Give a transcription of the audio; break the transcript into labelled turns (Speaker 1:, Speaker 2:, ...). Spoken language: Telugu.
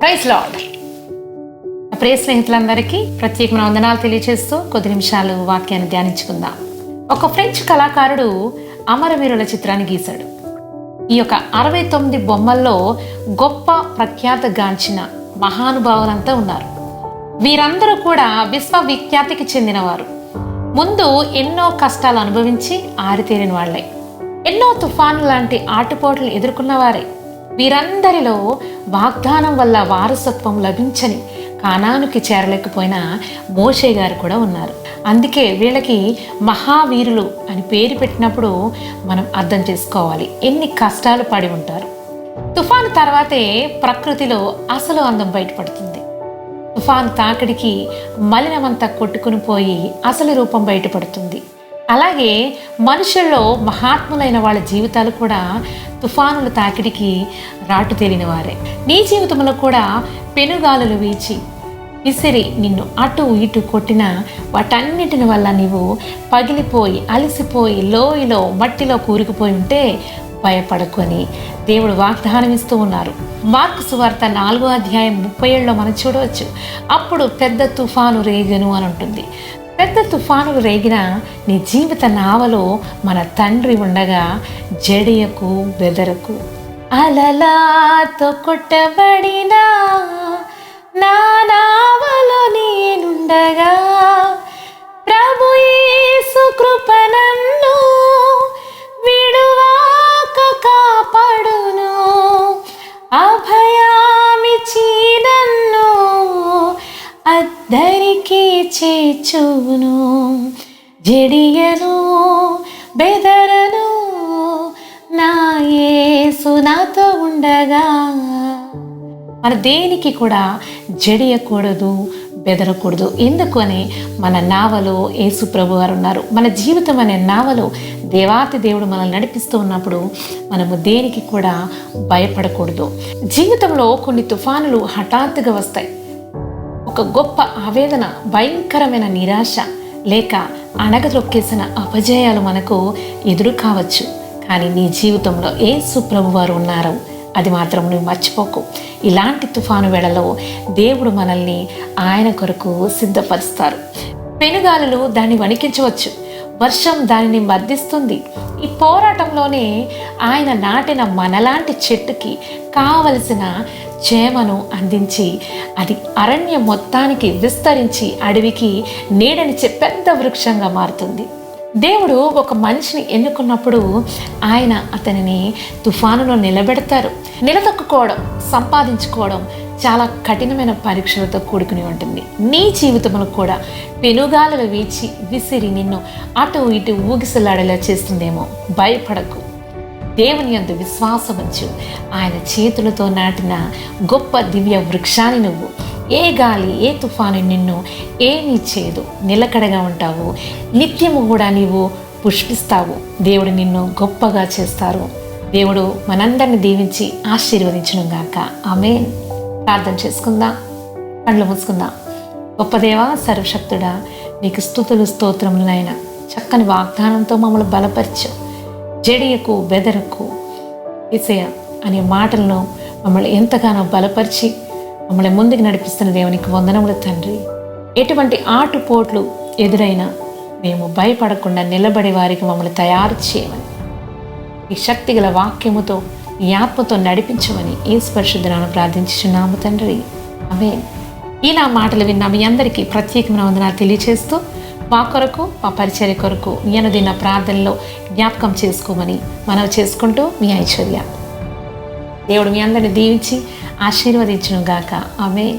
Speaker 1: Praise lord. ప్రియ స్నేహితులందరికీ ప్రత్యేకమైన వందనాలు తెలియజేస్తూ కొద్ది నిమిషాలు వాక్యాన్ని ధ్యానించుకుందాం. ఒక ఫ్రెంచ్ కళాకారుడు అమరవీరుల చిత్రాన్ని గీశాడు. ఈ యొక్క 69 బొమ్మల్లో గొప్ప ప్రఖ్యాతగాంచిన మహానుభావులంతా ఉన్నారు. వీరందరూ కూడా విశ్వవిఖ్యాతికి చెందినవారు. ముందు ఎన్నో కష్టాలు అనుభవించి ఆరితేరిన వాళ్లే, ఎన్నో తుఫాను లాంటి ఆటుపోట్లు ఎదుర్కొన్నవారే. వీరందరిలో వాగ్దానం వల్ల వారసత్వం లభించని కానానుకి చేరలేకపోయిన మోషే గారు కూడా ఉన్నారు. అందుకే వీళ్ళకి మహావీరులు అని పేరు పెట్టినప్పుడు మనం అర్థం చేసుకోవాలి ఎన్ని కష్టాలు పడి ఉంటారు. తుఫాను తర్వాతే ప్రకృతిలో అసలు అందం బయటపడుతుంది. తుఫాను తాకిడికి మలినమంతా కొట్టుకుని పోయి అసలు రూపం బయటపడుతుంది. అలాగే మనుషుల్లో మహాత్ములైన వాళ్ళ జీవితాలు కూడా తుఫానుల తాకిడికి రాటు తేలిన వారే. నీ జీవితంలో కూడా పెనుగాలులు వీచి విసిరి నిన్ను అటు ఇటు కొట్టిన వాటన్నిటిని వల్ల నీవు పగిలిపోయి అలసిపోయి లోయలో మట్టిలో కూరుకుపోయి ఉంటే భయపడకొని దేవుడు వాగ్దానం ఇస్తూ ఉన్నారు. మార్కు సువార్త 4వ అధ్యాయం 37లో మనం చూడవచ్చు. అప్పుడు పెద్ద తుఫాను రేగెను అని ఉంటుంది. పెద్ద తుఫానులు రేగిన నీ జీవిత నావలో మన తండ్రి ఉండగా జడియకు బెదరకు. అలలాతో కొట్టబడిన నా నావలో నేనుండగా ప్రభు యేసు కృప నన్ను విడువాక కాపాడును. అభయామిచ్చి నన్ను అద్దరికి చేర్చును. జడియను బెదరను నా యేసు నాతో ఉండగా. మన దేనికి కూడా జడియకూడదు, బెదరకూడదు. ఎందుకని మన నావలో యేసు ప్రభు వారు ఉన్నారు. మన జీవితం అనే నావలో దేవాతి దేవుడు మనల్ని నడిపిస్తూ ఉన్నప్పుడు మనము దేనికి కూడా భయపడకూడదు. జీవితంలో కొన్ని తుఫానులు హఠాత్తుగా వస్తాయి. ఒక గొప్ప ఆవేదన, భయంకరమైన నిరాశ, లేక అణగదొక్కేసిన అపజయాలు మనకు ఎదురు కావచ్చు. కానీ నీ జీవితంలో యేసు ప్రభువారు ఉన్నారు, అది మాత్రం నువ్వు మర్చిపోకు. ఇలాంటి తుఫాను వేళలో దేవుడు మనల్ని ఆయన కొరకు సిద్ధపరుస్తారు. పెనుగాలులు దాన్ని వణికించవచ్చు, వర్షం దానిని మర్దిస్తుంది. ఈ పోరాటంలోనే ఆయన నాటిన మనలాంటి చెట్టుకి కావలసిన చేమను అందించి అది అరణ్యం మొత్తానికి విస్తరించి అడవికి నీడనిచ్చే పెద్ద వృక్షంగా మారుతుంది. దేవుడు ఒక మనిషిని ఎన్నుకున్నప్పుడు ఆయన అతనిని తుఫానులో నిలబెడతారు. నిలదొక్కుకోవడం, సంపాదించుకోవడం చాలా కఠినమైన పరీక్షలతో కూడుకుని ఉంటుంది. నీ జీవితంలో కూడా పెనుగాలులు వీచి విసిరి నిన్ను అటు ఇటు ఊగిసలాడేలా చేస్తుందేమో. భయపడకు, దేవుని యందు విశ్వాసం ఉంచు. ఆయన చేతులతో నాటిన గొప్ప దివ్య వృక్షాన్ని నువ్వు. ఏ గాలి, ఏ తుఫాను నిన్ను ఏమీ చేయదు. నిలకడగా ఉంటావు. నిత్యము కూడా నీవు పుష్పిస్తావు. దేవుడు నిన్ను గొప్పగా చేస్తారు. దేవుడు మనందరిని దీవించి ఆశీర్వదించును గాక. ఆమేన్. ప్రార్థన చేసుకుందాం, కళ్ళు మూసుకుందాం. గొప్ప దేవా, సర్వశక్తుడా, నీకు స్తుతులు స్తోత్రములు నాయన. చక్కని వాగ్దానంతో మమ్మల్ని బలపరచు. జడియకు బెదరకు యేసయ్య అనే మాటలను మమ్మల్ని ఎంతగానో బలపరిచి మమ్మల్ని ముందుకు నడిపిస్తున్న దేవునికి వందనములు తండ్రి. ఎటువంటి ఆటుపోట్లు ఎదురైనా మేము భయపడకుండా నిలబడే వారికి మమ్మల్ని తయారు చేయమని, ఈ శక్తిగల వాక్యముతో ఈ ఆత్మతో నడిపించమని యేసు పరిశుద్ధ నామమున ప్రార్థించుచున్నాము తండ్రి. ఆమేన్. ఈ నా మాటలు విన్న మీ అందరికీ ప్రత్యేకమైన వందనాలు తెలియజేస్తూ మా కొరకు, మా పరిచర్య కొరకు మీ అనుదిన ప్రార్థనలో జ్ఞాపకం చేసుకోమని మనవి చేసుకుంటూ మీ ఐశ్వర్య. దేవుడు మీ అందరిని దీవించి ఆశీర్వదించును గాక. ఆమేన్.